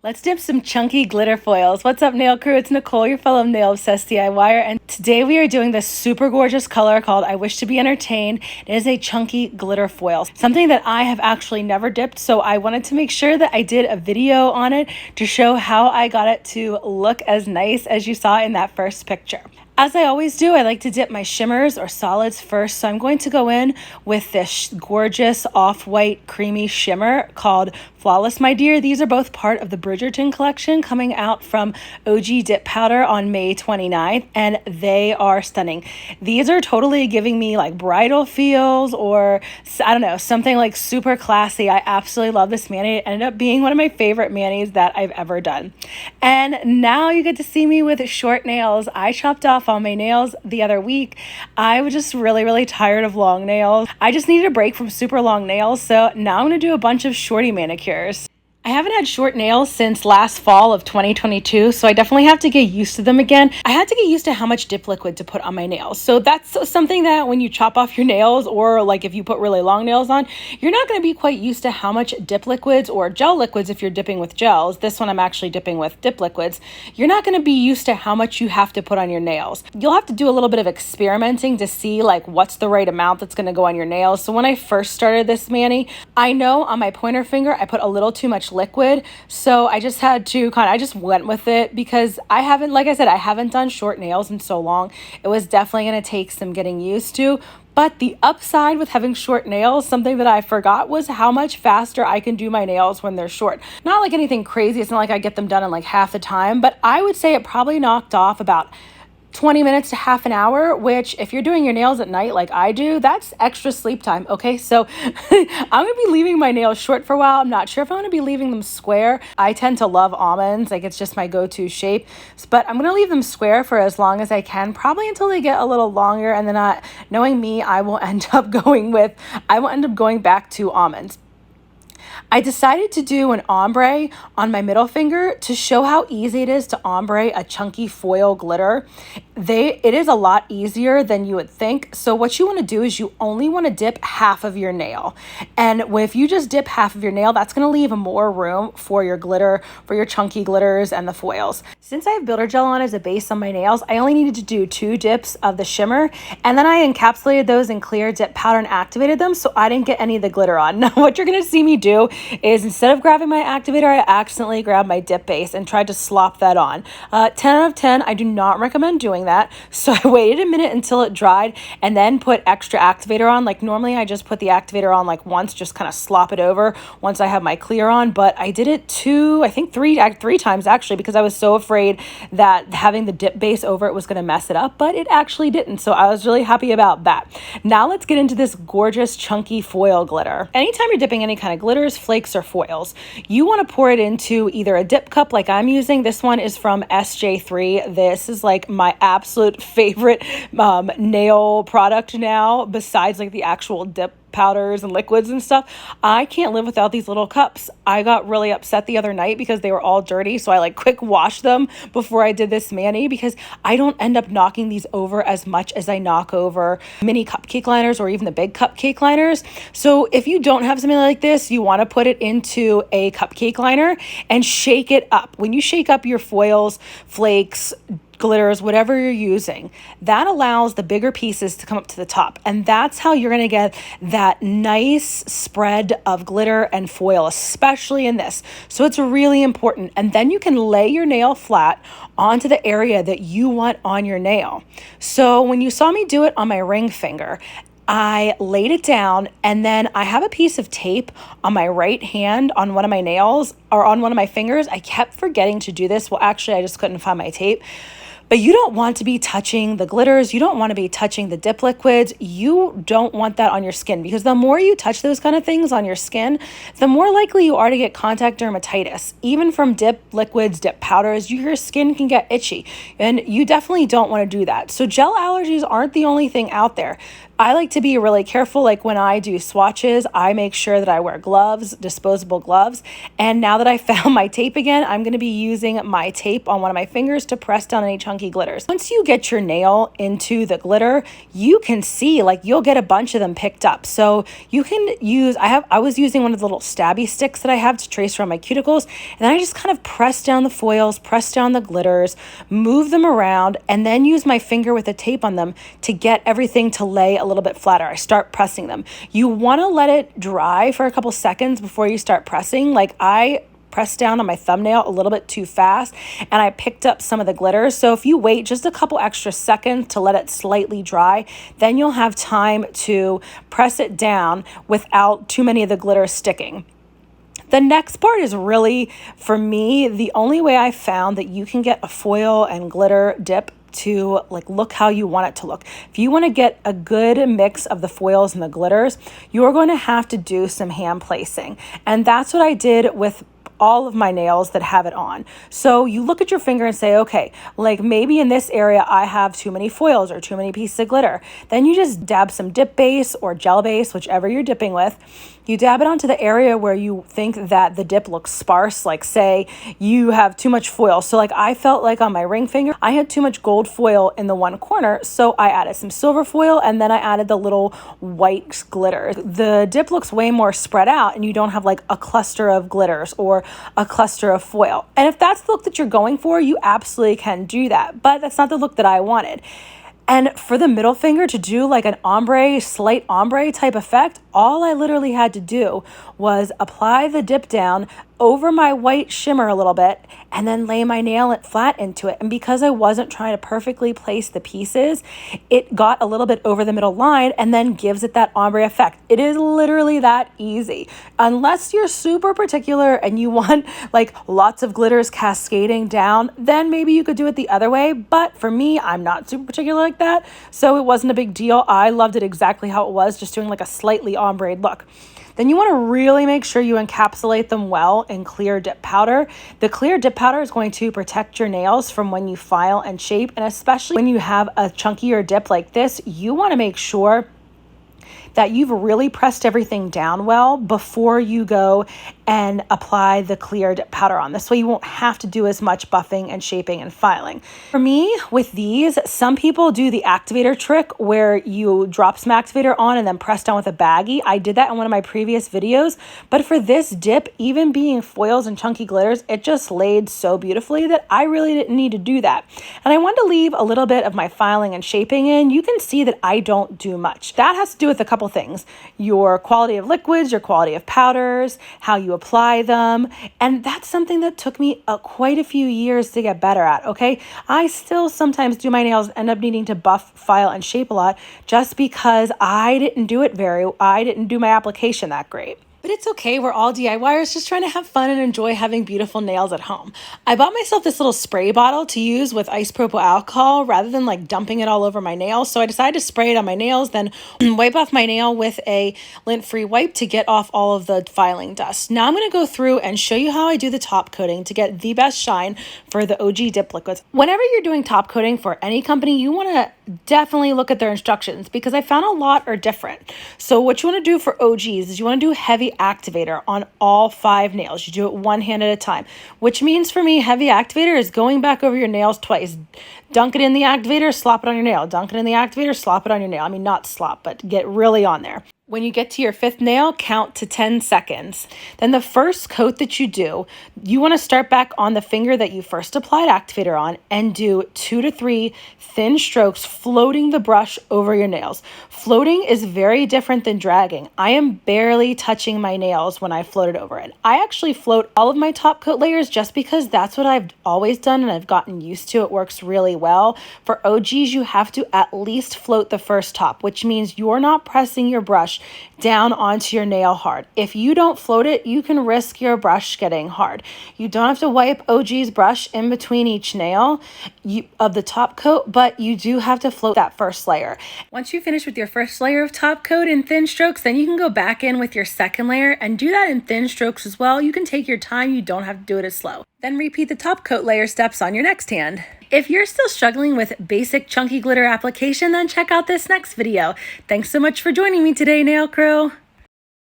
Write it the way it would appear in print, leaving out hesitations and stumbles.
Let's dip some chunky glitter foils. What's up, nail crew? It's Nicole, your fellow nail obsessed DIYer, and today we are doing this super gorgeous color called I Wish to Be Entertained. It is a chunky glitter foil, something that I have actually never dipped, so I wanted to make sure that I did a video on it to show how I got it to look as nice as you saw in that first picture. As I always do, I like to dip my shimmers or solids first, so I'm going to go in with this gorgeous off-white creamy shimmer called Flawless My Dear. These are both part of the Bridgerton collection coming out from OG Dip Powder on May 29th, and they are stunning. These are totally giving me like bridal feels, or I don't know, something like super classy. I absolutely love this mani. It ended up being one of my favorite manis that I've ever done. And now you get to see me with short nails. I chopped off all my nails the other week. I was just really tired of long nails. I just needed a break from super long nails, so now I'm going to do a bunch of shorty manicures. I haven't had short nails since last fall of 2022, so I definitely have to get used to them again. I had to get used to how much dip liquid to put on my nails. So that's something that when you chop off your nails, or like if you put really long nails on, you're not going to be quite used to how much dip liquids or gel liquids, if you're dipping with gels. This one I'm actually dipping with dip liquids. You're not going to be used to how much you have to put on your nails. You'll have to do a little bit of experimenting to see like what's the right amount that's going to go on your nails. So when I first started this mani, I know on my pointer finger I put a little too much liquid, so I just had to I just went with it because I haven't, like I said, I haven't done short nails in so long. It was definitely going to take some getting used to. But the upside with having short nails, something that I forgot, was how much faster I can do my nails when they're short. Not like anything crazy. It's not like I get them done in like half the time, but I would say it probably knocked off about 20 minutes to half an hour, which if you're doing your nails at night like I do, that's extra sleep time. Okay, so I'm going to be leaving my nails short for a while. I'm not sure if I'm going to be leaving them square. I tend to love almonds, like it's just my go-to shape, but I'm going to leave them square for as long as I can, probably until they get a little longer, and then knowing me, I will end up going back to almonds. I decided to do an ombre on my middle finger to show how easy it is to ombre a chunky foil glitter. It is a lot easier than you would think. So what you want to do is you only want to dip half of your nail. And if you just dip half of your nail, that's going to leave more room for your glitter, for your chunky glitters and the foils. Since I have builder gel on as a base on my nails, I only needed to do 2 dips of the shimmer, and then I encapsulated those in clear dip powder and activated them so I didn't get any of the glitter on. Now what you're going to see me do is, instead of grabbing my activator, I accidentally grabbed my dip base and tried to slop that on. 10 out of 10, I do not recommend doing that. So I waited a minute until it dried and then put extra activator on. Like normally I just put the activator on like once, just kind of slop it over once I have my clear on, but I did it three times actually, because I was so afraid that having the dip base over it was going to mess it up, but it actually didn't. So I was really happy about that. Now let's get into this gorgeous chunky foil glitter. Anytime you're dipping any kind of glitters, flakes, or foils, you want to pour it into either a dip cup like I'm using. This one is from SJ3. This is like my absolute favorite nail product now, besides like the actual dip powders and liquids and stuff. I can't live without these little cups. I got really upset the other night because they were all dirty, so I like quick washed them before I did this mani, because I don't end up knocking these over as much as I knock over mini cupcake liners or even the big cupcake liners. So if you don't have something like this, you want to put it into a cupcake liner and shake it up. When you shake up your foils, flakes, glitters, whatever you're using, that allows the bigger pieces to come up to the top. And that's how you're going to get that nice spread of glitter and foil, especially in this. So it's really important. And then you can lay your nail flat onto the area that you want on your nail. So when you saw me do it on my ring finger, I laid it down, and then I have a piece of tape on my right hand on one of my nails, or on one of my fingers. I kept forgetting to do this. Well, actually, I just couldn't find my tape. But you don't want to be touching the glitters. You don't want to be touching the dip liquids. You don't want that on your skin, because the more you touch those kind of things on your skin, the more likely you are to get contact dermatitis. Even from dip liquids, dip powders, your skin can get itchy, and you definitely don't want to do that. So gel allergies aren't the only thing out there. I like to be really careful. Like when I do swatches, I make sure that I wear gloves, disposable gloves. And now that I found my tape again, I'm going to be using my tape on one of my fingers to press down any chunky glitters. Once you get your nail into the glitter, you can see, like, you'll get a bunch of them picked up. So you can use, I was using one of the little stabby sticks that I have to trace around my cuticles. And then I just kind of press down the foils, press down the glitters, move them around, and then use my finger with the tape on them to get everything to lay a little bit flatter. I start pressing them. You want to let it dry for a couple seconds before you start pressing. Like I pressed down on my thumbnail a little bit too fast and I picked up some of the glitter. So if you wait just a couple extra seconds to let it slightly dry, then you'll have time to press it down without too many of the glitter sticking. The next part is really, for me, the only way I found that you can get a foil and glitter dip to like look how you want it to look. If you want to get a good mix of the foils and the glitters, you're going to have to do some hand placing. And that's what I did with all of my nails that have it on. So you look at your finger and say, okay, like maybe in this area I have too many foils or too many pieces of glitter. Then you just dab some dip base or gel base, whichever you're dipping with. You dab it onto the area where you think that the dip looks sparse. Like say you have too much foil. So like I felt like on my ring finger, I had too much gold foil in the one corner. So I added some silver foil and then I added the little white glitter. The dip looks way more spread out and you don't have like a cluster of glitters or a cluster of foil. And if that's the look that you're going for, you absolutely can do that. But that's not the look that I wanted. And for the middle finger to do like an ombre, slight ombre type effect, all I literally had to do was apply the dip down over my white shimmer a little bit and then lay my nail flat into it. And because I wasn't trying to perfectly place the pieces, it got a little bit over the middle line and then gives it that ombre effect. It is literally that easy. Unless you're super particular and you want like lots of glitters cascading down, then maybe you could do it the other way. But for me, I'm not super particular like that. So it wasn't a big deal. I loved it exactly how it was, just doing like a slightly ombre look. Then you want to really make sure you encapsulate them well in clear dip powder. The clear dip powder is going to protect your nails from when you file and shape, and especially when you have a chunkier dip like this, you want to make sure that you've really pressed everything down well before you go and apply the clear dip powder on. This way you won't have to do as much buffing and shaping and filing. For me, with these, some people do the activator trick where you drop some activator on and then press down with a baggie. I did that in one of my previous videos, but for this dip, even being foils and chunky glitters, it just laid so beautifully that I really didn't need to do that. And I wanted to leave a little bit of my filing and shaping in. You can see that I don't do much. That has to do with a couple things: your quality of liquids, your quality of powders, how you apply them. And that's something that took me quite a few years to get better at, okay? I still sometimes do my nails and end up needing to buff, file, and shape a lot just because I didn't do my application that great. But it's okay, we're all DIYers just trying to have fun and enjoy having beautiful nails at home. I bought myself this little spray bottle to use with isopropyl alcohol rather than like dumping it all over my nails. So I decided to spray it on my nails, then wipe off my nail with a lint-free wipe to get off all of the filing dust. Now I'm going to go through and show you how I do the top coating to get the best shine for the OG dip liquids. Whenever you're doing top coating for any company, you want to definitely look at their instructions because I found a lot are different. So what you want to do for OGs is you want to do heavy activator on all 5 nails. You do it one hand at a time, which means for me, heavy activator is going back over your nails twice. Dunk it in the activator, slop it on your nail. Dunk it in the activator, slop it on your nail. I mean, not slop, but get really on there. When you get to your 5th nail, count to 10 seconds. Then the first coat that you do, you want to start back on the finger that you first applied activator on and do 2 to 3 thin strokes, floating the brush over your nails. Floating is very different than dragging. I am barely touching my nails when I float it over it. I actually float all of my top coat layers just because that's what I've always done and I've gotten used to. It works really well. For OGs, you have to at least float the first top, which means you're not pressing your brush down onto your nail hard. If you don't float it, you can risk your brush getting hard. You don't have to wipe OG's brush in between each nail of the top coat, but you do have to float that first layer. Once you finish with your first layer of top coat in thin strokes, then you can go back in with your second layer and do that in thin strokes as well. You can take your time. You don't have to do it as slow. Then repeat the top coat layer steps on your next hand. If you're still struggling with basic chunky glitter application, then check out this next video. Thanks so much for joining me today, nail crew.